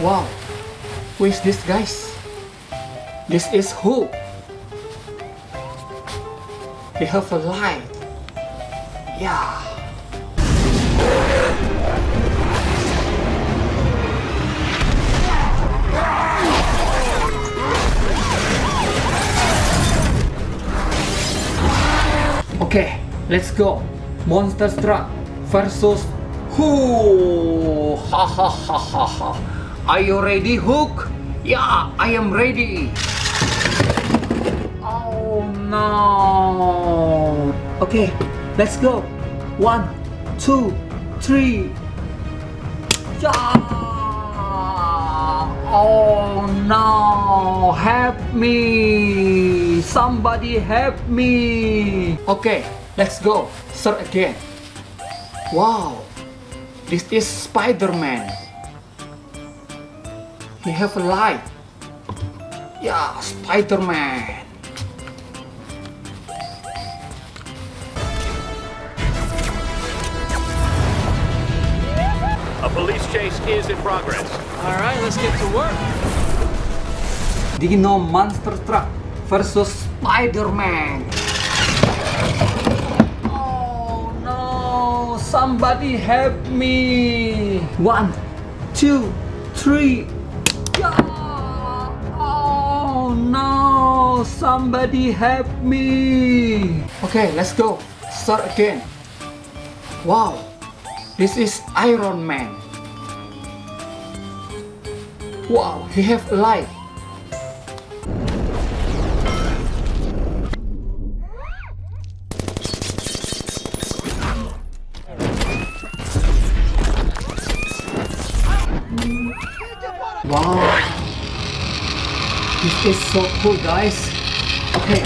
Wow, who is this, guys? This is who? He have a light. Yeah. Okay, let's go. Monster truck versus who? Ha ha ha ha ha. Are you ready, Hook? Yeah, I am ready. Oh no. Okay, let's go. 1, 2, 3. Yeah. Oh no. Help me. Somebody help me. Okay, let's go. Start again. Wow. This is Spider-Man. He have a light. Yeah, Spider-Man. A police chase is in progress. All right, let's get to work. Dino monster truck versus Spider-Man. Oh no! Somebody help me! 1, 2, 3. Yeah! Oh no! Somebody help me! Okay, let's go. Start again. Wow! This is Iron Man. Wow! He have a light. Wow, this is so cool, guys. Okay,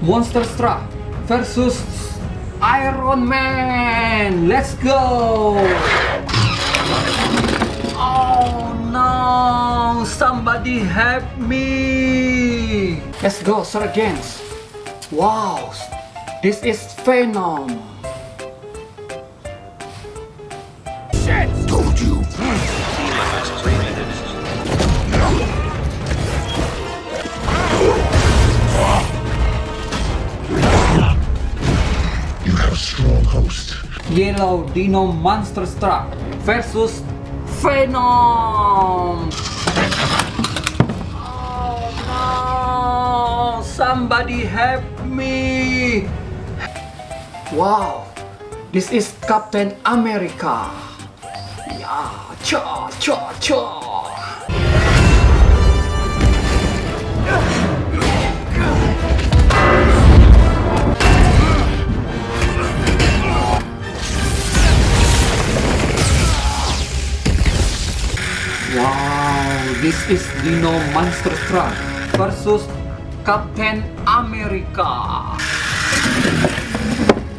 Monster Truck versus Iron Man. Let's go. Oh no, somebody help me. Let's go, sir, again. Wow, this is Venom. Shit! Told you. You have a strong host. Yellow Dino Monster Truck versus Venom. Oh no! Somebody help me! Wow, this is Captain America. Yeah, cha cha cha. Wow, this is Dino Monster Truck versus Captain America.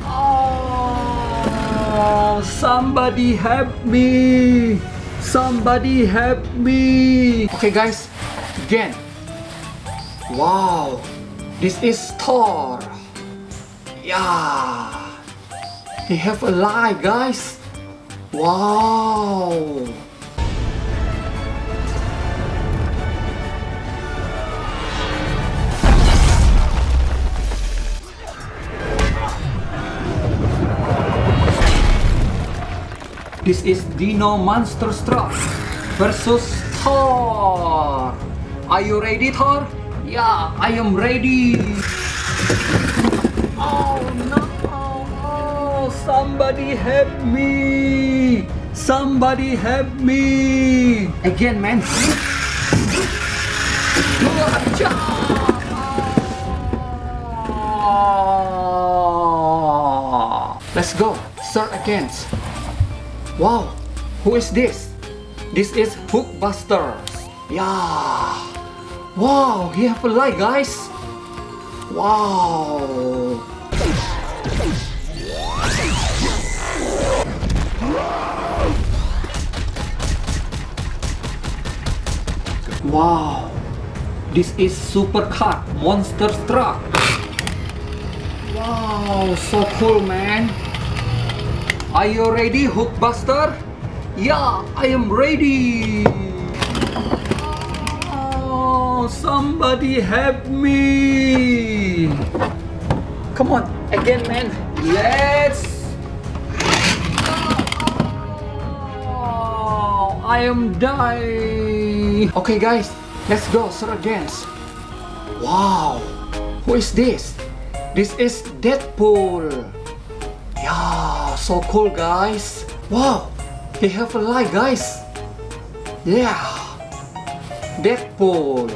Oh, somebody help me! Somebody help me! Okay, guys, again. Wow, this is Thor. Yeah, he have a light, guys. Wow. This is Dino Monster Truck versus Thor. Are you ready, Thor? Yeah, I am ready. Oh no! Oh, somebody help me! Somebody help me! Again, man. Let's go. Start again. Wow, who is this? This is Hookbuster. Yeah. Wow, he have a light, guys. Wow. Wow. This is Supercar Monster Truck. Wow, so cool, man. Are you ready, Hookbuster? Yeah, I am ready. Somebody help me! Come on, again, man. Let's. Oh, I am dying. Okay, guys, let's go, sir, again. Wow, who is this? This is Deadpool. Yeah, so cool, guys. Wow, he have a light, guys. Yeah, Deadpool.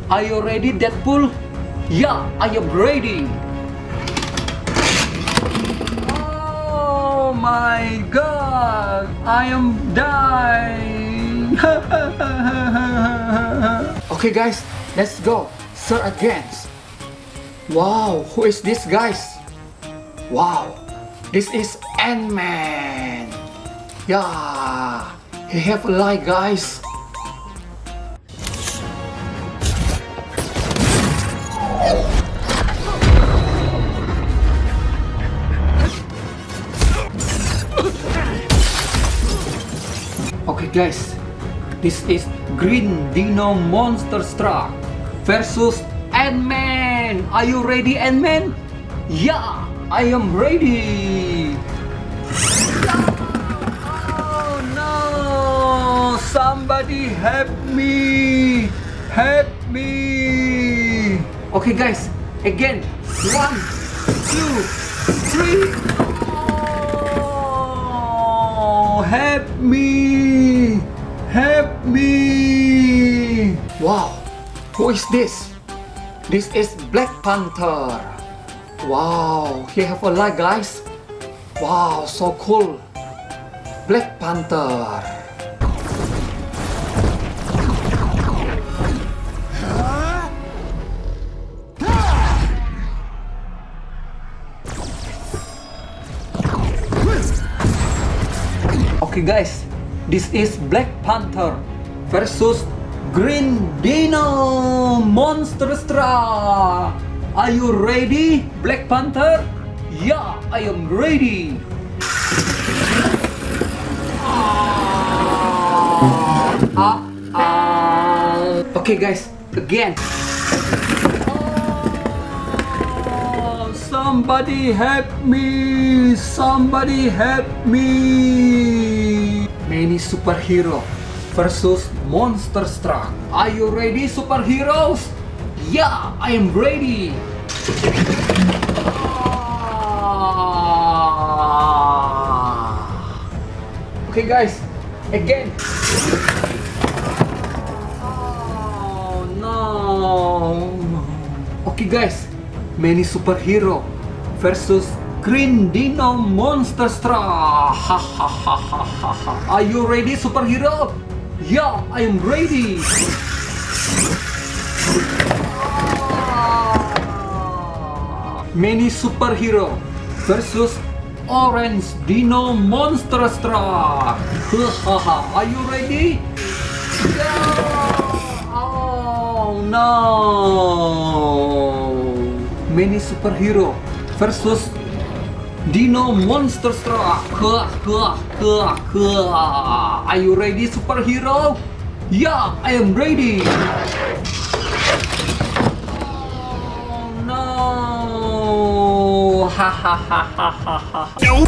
Are you ready, Deadpool? Yeah, I am ready. Oh my God, I am dying. Okay, guys, let's go. Sir again. Wow, who is this, guys? Wow, this is Ant-Man. Yeah, he have a light, guys. Okay, guys, this is Green Dino Monster Truck versus Ant-Man. Are you ready, Ant-Man? Yeah, I am ready. Oh no! Somebody help me! Help me! Okay, guys, again. 1, 2, 3. Oh, help me! Help me! Wow, who is this? This is Black Panther. Wow, he have a light, guys. Wow, so cool. Black Panther. Okay, guys, this is Black Panther versus Green Dino Monster Truck. Are you ready, Black Panther? Yeah, I am ready. Okay, guys, again. Oh, somebody help me! Somebody help me! Many superhero versus monster truck. Are you ready, superheroes? Yeah, I am ready. Okay, guys, again. Oh no. Okay, guys, many superhero versus Green Dino Monster Truck. Ha ha ha ha ha ha. Are you ready, superhero? Yeah, I am ready. Many superhero versus Orange Dino Monster Truck. Are you ready? Yeah. Oh no. Many superhero versus Dino Monster Truck. Are you ready, superhero? Yeah, I am ready. Oh no. Ha ha ha ha ha ha. No.